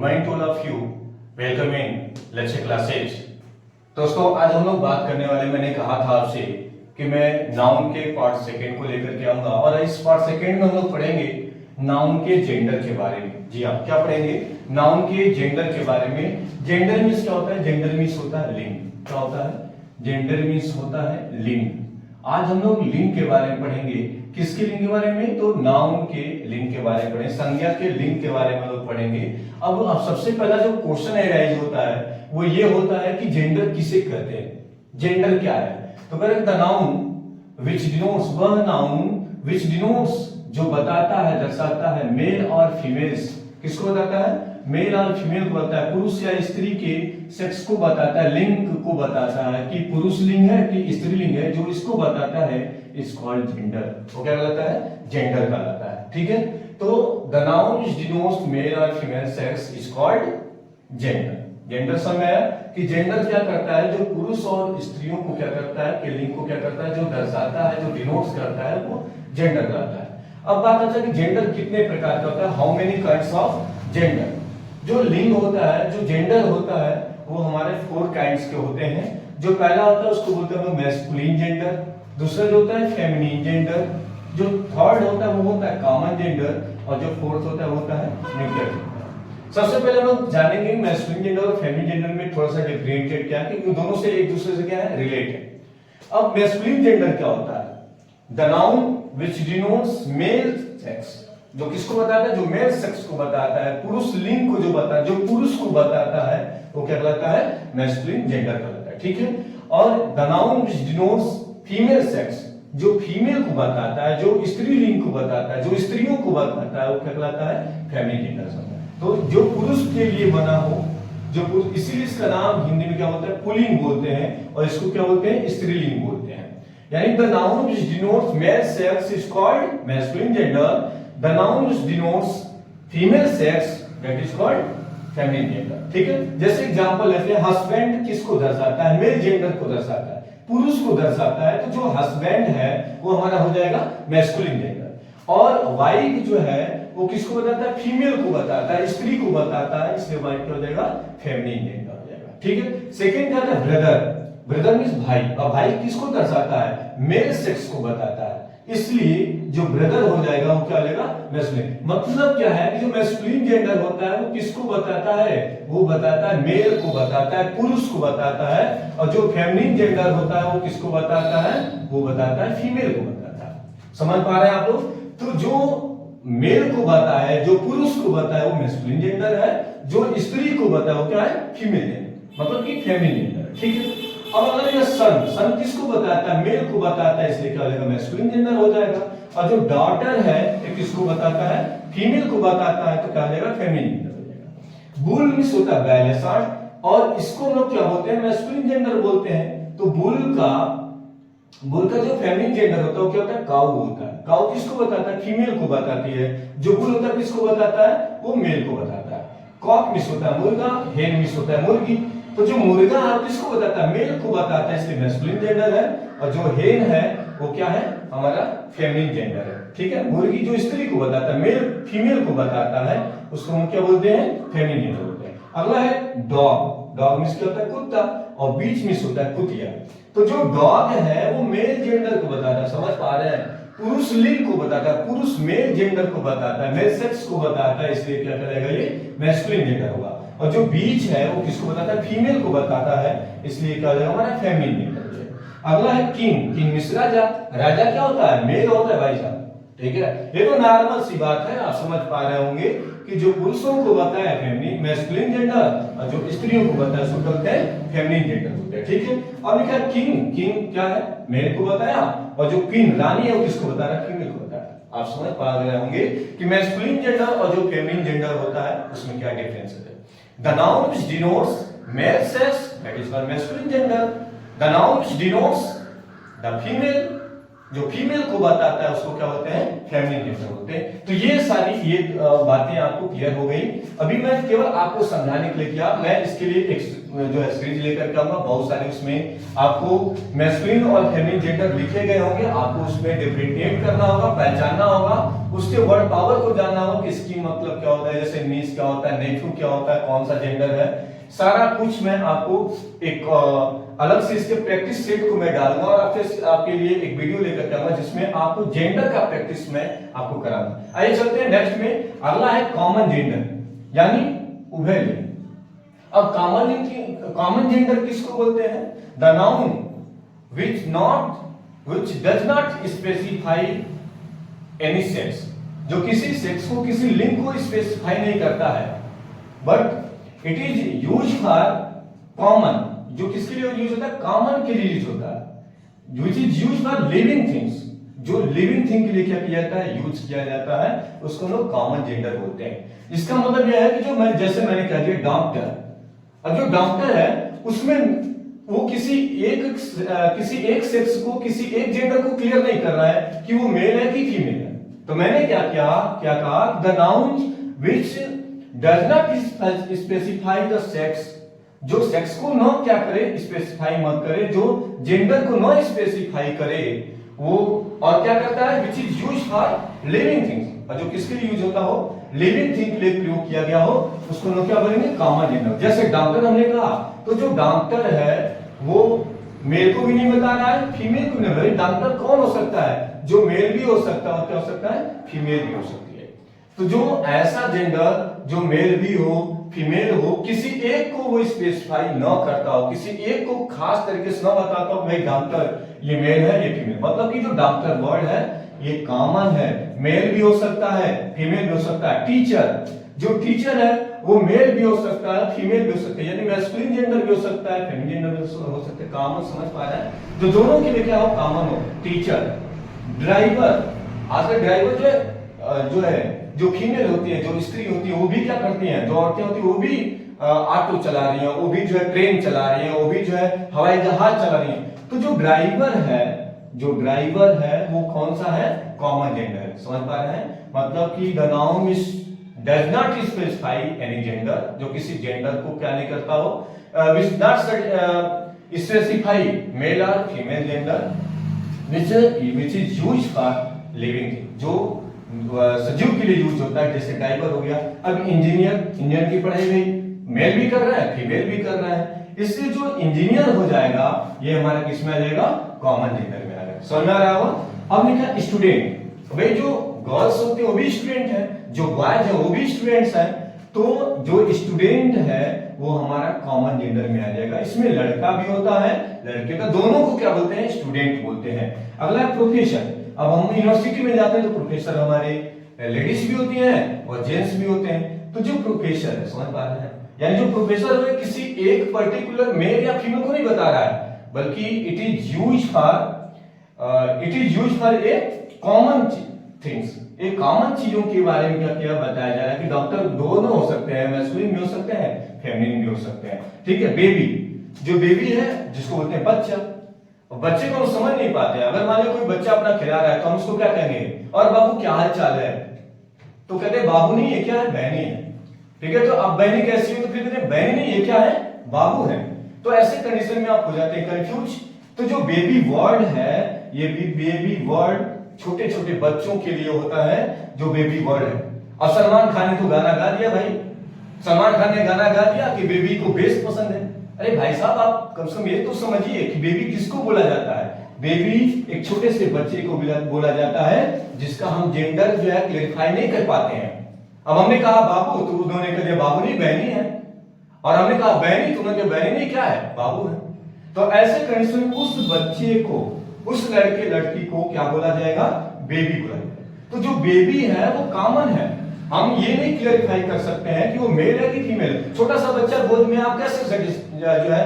Remind all of you, welcome in lecture classes। दोस्तों आज हम लोग बात करने वाले, मैंने कहा था आपसे कि मैं नाउन के पार्ट सेकंड को लेकर के आऊंगा और इस पार्ट सेकंड में हम लोग पढ़ेंगे नाउन के जेंडर के बारे में। जी हाँ, क्या पढ़ेंगे? नाउन के जेंडर के बारे में। जेंडर मीन्स क्या होता है? जेंडर मीन्स होता है लिंग। क्या होता है? जेंडर मीन्स होता है लिंग। आज हम लोग लिंग के बारे में पढ़ेंगे। किसके लिंग के बारे में? तो नाउन के लिंग के बारे में पढ़ेंगे, संज्ञा के लिंग के बारे में लोग पढ़ेंगे। अब सबसे पहला जो क्वेश्चन एराइज होता है वो ये होता है कि जेंडर किसे कहते हैं? जेंडर क्या है? तो करें द नाउन विच डिनोट्स, वह नाउन विच डिनोट्स जो बताता है, दर्शाता है मेल और फीमेल्स। किसको बताता है? मेल और फीमेल को बताता है, पुरुष या स्त्री के सेक्स को बताता है, लिंग को बताता है कि पुरुष लिंग है कि स्त्रीलिंग है, जो इसको बताता है इज कॉल्ड जेंडर। वो क्या कहलाता है? जेंडर कहलाता है। ठीक है, तो the noun which denotes male और female sex is called gender. Gender समय है कि जेंडर क्या करता है? जो पुरुष और स्त्रियों को क्या करता है, कि लिंग को क्या करता है, जो दर्शाता है, जो डिनोट्स करता है, वो जेंडर कहलाता है। अब बात आता है कि जेंडर कितने प्रकार का होता है, how many kinds of gender. जो लिंग होता है, जो जेंडर होता है, वो हमारे 4 काइंड्स के होते हैं। जो पहला होता है उसको बोलते हैं मैस्कुलिन जेंडर, दूसरा जो होता है फेमिनिन जेंडर, जो थर्ड होता है वो होता है कॉमन जेंडर, और जो फोर्थ होता है वो होता है न्यूट्रल जेंडर। सबसे पहले हम लोग जानेंगे मैस्कुलिन जेंडर और फेमिनिन जेंडर में थोड़ा सा डिफरेंशिएट क्या है, क्योंकि दोनों से एक दूसरे से क्या है, रिलेटेड। अब मैस्कुलिन जेंडर क्या होता है? The noun which denotes male sex, जो किसको बताता है? जो मेल सेक्स को बताता है, पुरुष लिंग को जो बताता है, जो पुरुष को बताता है, वो क्या कहलाता है? मैस्कुलिन जेंडर कहलाता है। ठीक है, और the noun which denotes female sex, जो फीमेल को बताता है, जो स्त्री लिंग को बताता है, जो स्त्रियों को बताता है, वो क्या कहलाता है? Feminine gender. तो जो पुरुष के लिए बना हो, जो पुरुष, इसीलिए इसका नाम हिंदी में क्या होता है? पुल्लिंग बोलते हैं, और इसको क्या बोलते हैं? स्त्रीलिंग बोलते हैं। यानी the noun which denotes male sex is called masculine gender, the noun which denotes female sex that is called feminine gender. ठीक है, जैसे एग्जांपल लेते हैं, हस्बैंड किसको दर्शाता है? मेल जेंडर को दर्शाता है, पुरुष को दर्शाता है। तो जो हस्बैंड है वो हमारा हो जाएगा मैस्कुलिन जेंडर, और वाइफ जो है वो किसको बताता है? फीमेल को बताता है, स्त्री को बताता है, इसलिए वाइफ क्या हो जाएगा? फेमिनिन जेंडर हो जाएगा। ठीक है, सेकंड क्या है? ब्रदर। ब्रदर मींस भाई, और भाई किसको दर्शाता है? मेल सेक्स को बताता है, इसलिए जो ब्रदर हो जाएगा वो क्या हो जाएगा? मैस्कुलिन। मतलब क्या है कि जो मैस्कुलिन जेंडर होता है वो किसको बताता है? वो बताता है मेल को बताता है, पुरुष को बताता है, और जो फेमिनिन जेंडर होता है वो किसको बताता है? वो बताता है फीमेल को बताता है। समझ पा रहे हैं आप लोग? तो जो मेल को बताता है, जो पुरुष को बताता है, वो मैस्कुलिन जेंडर है, जो स्त्री को बताता है वो क्या है? फीमेल जेंडर, मतलब कि फेमिनिन जेंडर। ठीक है, अब अगर ये सन, सन किसको बताता है? मेल को बताता है, इसलिए क्या हो जाएगा? मैस्कुलिन जेंडर हो जाएगा। और जो डॉटर है ये किसको बताता है? फीमेल को बताता है, तो क्या हो जाएगा? फेमिनिन जेंडर हो जाएगा। बुल मींस होता है बैल या सांड, और इसको हम लोग क्या बोलते हैं? मैस्कुलिन जेंडर बोलते हैं। तो बुल का जो फेमिनिन जेंडर होता है वो क्या होता है? काऊ होता है। काऊ किसको बताता है? फीमेल को बताती है। जो बुल होता है किसको बताता है? वो मेल को बताता है। कॉक मिस होता है मुर्गा, हेन मिस होता है मुर्गी। तो जो मुर्गा है किसको बताता है? मेल को बताता है, इसलिए मैस्कुलिन जेंडर है, और जो हेन है वो क्या है? हमारा फेमिनिन जेंडर है। ठीक है, मुर्गी जो स्त्री को बताता है, मेल फीमेल को बताता है, उसको हम क्या बोलते हैं? फेमिनिन जेंडर बोलते हैं। अगला है डॉग। डॉग मींस क्या होता है? कुत्ता, और बीच मींस होता है कुतिया। तो जो डॉग है वो मेल जेंडर को बताता है। समझ पा रहे हैं? पुरुष लिंग को बताता है, पुरुष मेल जेंडर को बताता है, मेल सेक्स को बताता है, इसलिए क्या करेगा? ये मैस्कुलिन जेंडर होगा। और जो बीच है वो किसको बताता है? फीमेल को बताता है, इसलिए क्या हो जाएगा? हमारा फेमिनिन जेंडर हो जाएगा। अगला है किंग। किंग मींस राजा। राजा क्या होता है? मेल होता है भाई साहब। ठीक है, ये तो नॉर्मल सी बात है, आप समझ पा रहे होंगे कि जो पुरुषों को बताया है फेमिनिन मैस्कुलिन जेंडर, और जो स्त्रियों को बताया उसको बोलते हैं फेमिनिन जेंडर बोलते हैं। ठीक है, अब लिखा किंग। किंग क्या है? मेल को बताया, और जो क्वीन रानी है वो किसको बता रहा है? फीमेल को बता रहा है। आप समझ पा रहे होंगे कि मैस्कुलिन जेंडर और जो फेमिनिन जेंडर होता है उसमें क्या डिफरेंस है। The noun which denotes male sex that is called masculine gender, the noun which denotes the female, जो फीमेल को बताता है उसको क्या होते हैं? फेमिनिन जेंडर होते हैं। तो ये सारी बातें आपको क्लियर हो गई। अभी मैं केवल आपको समझाने के लिए किया, मैं इसके लिए एक जो है सीरीज लेकर के आऊंगा, बहुत सारे उसमें आपको मैस्कुलिन और फेमिनिन जेंडर लिखे गए होंगे, आपको उसमें डिफरेंशिएट करना होगा, पहचानना होगा, उसके वर्ड पावर को जानना हो कि इसकी मतलब क्या होता है, जैसे नीस क्या होता है, नेफ्यू क्या होता है, कौन सा जेंडर है, सारा कुछ मैं आपको एक अलग से इसके प्रैक्टिस सेट को मैं डालूंगा और आपके लिए एक वीडियो लेकर के आऊंगा जिसमें आपको जेंडर का प्रैक्टिस में आपको कराऊंगा। आइए चलते हैं नेक्स्ट में। अगला है कॉमन जेंडर यानी उभय लिंग। अब कॉमन जेंडर किसको बोलते हैं? The noun which does not specify any sex, जो किसी सेक्स को, किसी लिंग को स्पेसिफाई नहीं करता है, but it is use for common, जो किसके लिए यूज होता है? कॉमन के लिए यूज होता है। Which is use for living things, जो लिविंग थिंग के लिए क्या किया जाता है? यूज किया जाता है, उसको लोग कॉमन जेंडर बोलते हैं। इसका मतलब यह है कि जो जैसे मैंने कह दिया डॉक्टर, अब जो डॉक्टर है उसमें वो किसी एक सेक्स को, किसी एक जेंडर को क्लियर नहीं कर रहा है कि वो मेल है कि फीमेल है। तो मैंने क्या कहा? The noun which does not specify the sex, जो सेक्स को न क्या करे? स्पेसिफाई मत करे, जो जेंडर को न स्पेसिफाई करे वो, और क्या करता है? Which is use for living things, और जो किसके लिए यूज होता हो? लिविंग थिंग के लिए प्रयोग किया गया हो, उसको लोग क्या बोलेंगे? Common gender. जैसे डॉक्टर हमने कहा, तो जो डॉक्टर है वो मेल को भी नहीं बता रहा है, फीमेल को नहीं। भाई डॉक्टर कौन हो सकता है? जो मेल भी हो सकता है और क्या हो सकता है? फीमेल भी हो सकती है। तो जो ऐसा जेंडर जो मेल भी हो, फीमेल हो, किसी एक को वो स्पेसिफाई न करता हो, किसी एक को खास तरीके से न बताता हो भाई डॉक्टर ये मेल है ये फीमेल, मतलब कि जो डॉक्टर वर्ड है ये कॉमन है, मेल भी हो सकता है, फीमेल भी हो सकता है। टीचर, जो टीचर है वो मेल भी हो सकता है, फीमेल भी हो सकता है, यानी मैस्कुलिन जेंडर भी हो सकता है, फेमिनिन जेंडर भी हो सकता है। कॉमन समझ पा रहे हैं? तो दोनों के लिए क्या हो? कॉमन हो। टीचर, ड्राइवर, आजकल ड्राइवर जो है जो फीमेल होती है, जो स्त्री होती है, वो भी क्या करती हैं? जो औरतें होती है वो भी ऑटो चला रही हैं, वो भी जो है ट्रेन चला रही हैं, वो भी जो है हवाई जहाज चला रही हैं। तो जो ड्राइवर है वो कौन सा है? कॉमन जेंडर है। समझ पा रहे हैं? मतलब कि the noun does not specify any gender, जो किसी जेंडर को क्या नहीं करता हो, विच नॉट स्पेसिफाई मेल और female gender, which is use for living thing, जो सजीव के लिए यूज होता है, जैसे ड्राइवर हो गया। अब इंजीनियर की पढ़ाई हुई, मेल भी कर रहा है, फीमेल भी कर रहा है, इसलिए जो इंजीनियर हो जाएगा ये हमारा किस में आ जाएगा? कॉमन जेंडर में आ जाएगा। समझ में आ रहा होगा? अब लिखा स्टूडेंट, भाई जो गर्ल्स होते हैं वो भी स्टूडेंट है, जो बॉयज है वो भी स्टूडेंट्स हैं, तो जो स्टूडेंट है वो हमारा कॉमन जेंडर में आ जाएगा। इसमें लड़का भी होता है, लड़के का, दोनों को क्या बोलते हैं? स्टूडेंट बोलते हैं। अगला है प्रोफेशन। अब हम यूनिवर्सिटी में जाते हैं तो प्रोफेसर हमारे लेडीज भी होती हैं और जेंट्स भी होते हैं। तो जो प्रोफेसर है, समझ पा रहे हैं? यानी जो प्रोफेसर है किसी एक पर्टिकुलर मेल या फीमेल को नहीं बता रहा है, बल्कि it is use for a common things, एक कॉमन चीजों के बारे में क्या बताया जा रहा है कि डॉक्टर दोनों हो सकते हैं, मैस्कुलिन भी हो सकते हैं, फेमिनिन भी हो सकते हैं। ठीक है? बेबी, जो बेबी है जिसको बोलते हैं बच्चा, बच्चे को हम समझ नहीं पाते हैं। अगर मान लो कोई बच्चा अपना खिला रहा है तो हम उसको क्या कहेंगे? और बाबू क्या हाल चाल है? तो कहते हैं बाबू नहीं, ये क्या है? बहनी है। ठीक है? तो अब बहनी कैसी है? तो फिर कहते हैं बहनी नहीं, ये क्या है? बाबू है। तो ऐसे कंडीशन में आप हो जाते हैं कंफ्यूज। तो जो बेबी वर्ड है, ये भी बेबी वर्ड छोटे छोटे बच्चों के लिए होता है, जो बेबी वर्ड है। और सलमान खान ने तो गाना गा दिया भाई, सलमान खान ने गाना गा दिया कि बेबी को बेस्ट पसंद है। अरे भाई साहब, आप कम से कम ये तो समझिए कि बेबी किसको बोला जाता है? बेबी एक छोटे से बच्चे को बोला जाता है जिसका हम जेंडर जो है क्लेरिफाई नहीं कर पाते हैं। अब हमने कहा बाबू, तो उन्होंने कहा बाबू नहीं बहनी है, और हमने कहा बहनी, तो उन्होंने कहा बहनी नहीं क्या है? बाबू है। तो ऐसे कंडीशन में उस बच्चे को, उस लड़के लड़की को क्या बोला जाएगा? बेबी बोला जाएगा। तो जो बेबी है वो कॉमन है, हम ये नहीं क्लेरिफाई कर सकते हैं कि वो मेल है कि फीमेल। छोटा सा बच्चा गोद में आप कैसे जो है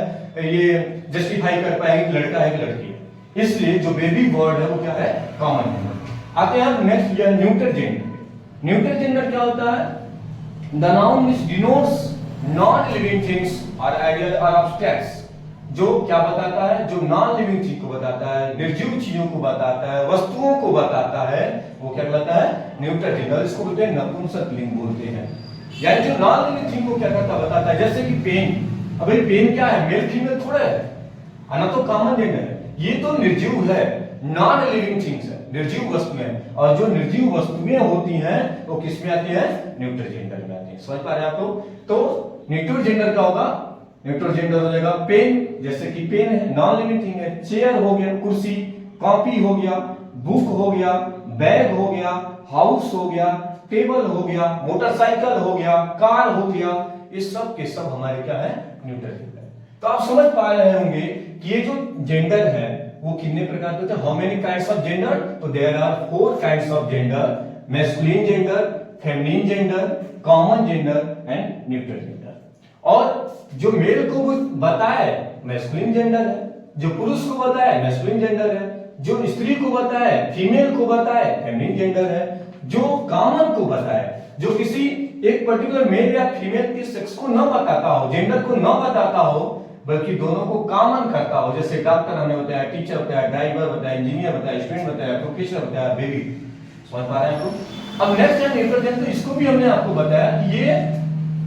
ये जस्टिफाई कर पाएंगे लड़का है कि लड़की है? इसलिए जो बेबी वर्ड है वो क्या है? कॉमन है। आते हैं नेक्स्ट, यह न्यूटर जेंडर। न्यूटर जेंडर क्या होता है? The noun which denotes non living things और आइडियल और ऑब्स्ट्रैक्ट्स, जो क्या बताता है? जो नॉन लिविंग चीज को बताता है, निर्जीव चीजों को बताता है, वस्तुओं को बताता है, वो क्या कहलाता है? Neuter gender. इसको बोलते हैं नपुंसक लिंग बोलते हैं। यानी जो नॉन लिविंग थिंग को क्या करता बताता है, जैसे कि पेन। अब पेन क्या है? मेल फीमेल थोड़ा है ना, तो कॉमन जेंडर है। ये तो निर्जीव है, नॉन लिविंग थिंग्स है, निर्जीव वस्तुएं, और जो निर्जीव वस्तुएं होती हैं वो किसमें आती है? न्यूट्रल जेंडर में आती है। समझ पा रहे हैं आप लोग? तो न्यूट्रल जेंडर क्या होगा? न्यूट्रल जेंडर हो जाएगा पेन, जैसे कि पेन है, नॉन लिविंग थिंग है। चेयर हो गया, कुर्सी, कॉपी हो गया, बुक हो गया, बैग हो गया, हाउस हो गया, टेबल हो गया, मोटरसाइकिल हो गया, कार हो गया, ये सब के सब हमारे क्या है? Neutral gender. तो आप समझ पा रहे होंगे कि ये जो जेंडर है वो कितने प्रकार के होते हैं? How many kinds of gender? तो there are 4 kinds of gender, masculine gender, feminine gender, common gender and neutral gender. और जो मेल को बताए मैस्कुलिन जेंडर है, जो पुरुष को बताए मैस्कुलिन जेंडर है, जो स्त्री को बताए, फीमेल को बताए, फेमिनिन जेंडर है, जो कॉमन को बताए, जो किसी एक पर्टिकुलर मेल या फीमेल के सेक्स को न बताता हो, जेंडर को न बताता हो, बल्कि दोनों को कॉमन करता हो, जैसे डॉक्टर हमने बताया, टीचर बताया, ड्राइवर बताया, इंजीनियर बताया, स्टूडेंट बताया, प्रोफेसर बताया, बेबी। समझ पा रहे हैं आपको? अब नेक्स्ट है न्यूट्रल जेंडर। तो इसको भी हमने आपको बताया कि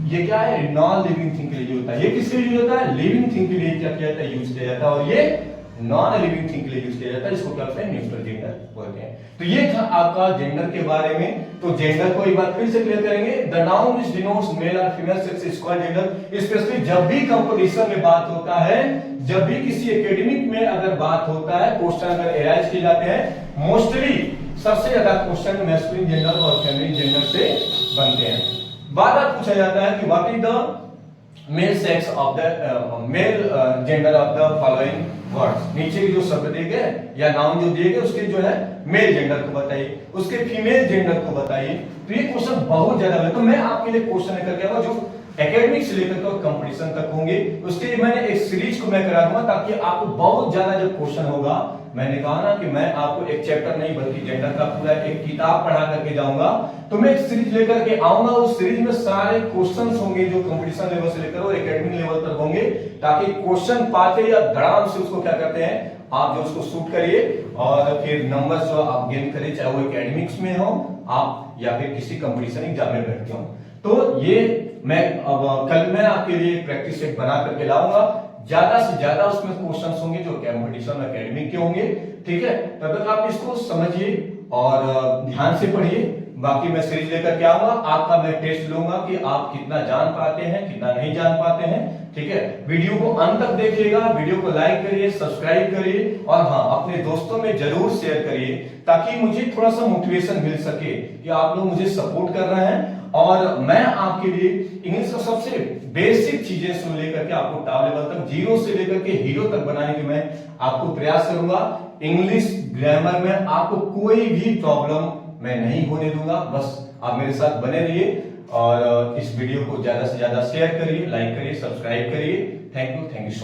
ये क्या है? नॉन लिविंग थिंग के लिए यूज होता है। ये किसके लिए यूज होता है? लिविंग थिंग के लिए क्या किया जाता है? यूज किया जाता है। और ये नॉन लिविंग थिंग के लिए यूज किया जाता है। इसको क्या कहते हैं? न्यूट्रल जेंडर बोलते हैं। तो ये था आपका जेंडर के बारे में। तो जेंडर को एक बार फिर से क्लियर करेंगे। The noun which denotes male और female sex is called gender. Specially जब भी कंपटीशन में बात होता है, जब भी किसी एकेडमिक में अगर बात होता है, क्वेश्चन अगर एराइज किए जाते हैं, मोस्टली सबसे ज्यादा क्वेश्चन मैस्कुलिन जेंडर और फेमिनिन जेंडर से बनते हैं। बार पूछा जाता है कि what is the male sex of the male gender of the following words. नीचे के जो शब्द दिए गए या नाउन जो दिए गए उसके जो है मेल जेंडर को बताइए, उसके फीमेल जेंडर को बताइए। तो ये क्वेश्चन बहुत ज्यादा है। तो मैं आपके लिए क्वेश्चन लेकर के आऊंगा जो एकेडमिक से लेकर के कंपटीशन तक होंगे। उसके लिए मैंने एक सीरीज को मैं करा दूंगा ताकि आपको बहुत ज्यादा जब क्वेश्चन होगा, मैंने कहा ना कि मैं आपको एक चैप्टर नहीं बल्कि जेंडर का पूरा एक किताब पढ़ा करके जाऊंगा। तो मैं एक सीरीज लेकर के आऊंगा, उस सीरीज में सारे क्वेश्चंस होंगे जो कंपटीशन लेवल से लेकर और एकेडमिक लेवल तक होंगे, ताकि क्वेश्चन पाते या धड़ाम से उसको क्या करते हैं आप जो उसको शूट करिए और फिर नंबर जो आप गेन करिए, चाहे वो एकेडमिक्स में हो आप या फिर किसी कंपटीशन एग्जाम में बैठते हो। तो ये मैं अब कल मैं आपके लिए प्रैक्टिस सेट बना करके लाऊंगा। ज्यादा से ज्यादा उसमें क्वेश्चंस होंगे जो कंपटीशन एकेडमिक के होंगे। ठीक है, तब तक आप इसको समझिए और ध्यान से पढ़िए। बाकी मैं सीरीज लेकर के आऊंगा, आपका मैं टेस्ट लूंगा कि आप कितना जान पाते हैं, कितना नहीं जान पाते हैं। ठीक है, वीडियो को अंत तक देखिएगा, वीडियो को लाइक करिए, सब्सक्राइब करिए और हाँ अपने दोस्तों में जरूर शेयर करिए ताकि मुझे थोड़ा सा मोटिवेशन मिल सके कि आप लोग मुझे सपोर्ट कर रहे हैं। और मैं आपके लिए इंग्लिश का सबसे बेसिक चीजें से लेकर के आपको टॉप लेवल तक, जीरो से लेकर के हीरो तक बनाने की मैं आपको प्रयास करूंगा। इंग्लिश ग्रामर में आपको कोई भी प्रॉब्लम मैं नहीं होने दूंगा। बस आप मेरे साथ बने रहिए और इस वीडियो को ज्यादा से ज्यादा शेयर करिए, लाइक करिए, सब्सक्राइब करिए। Thank you so much.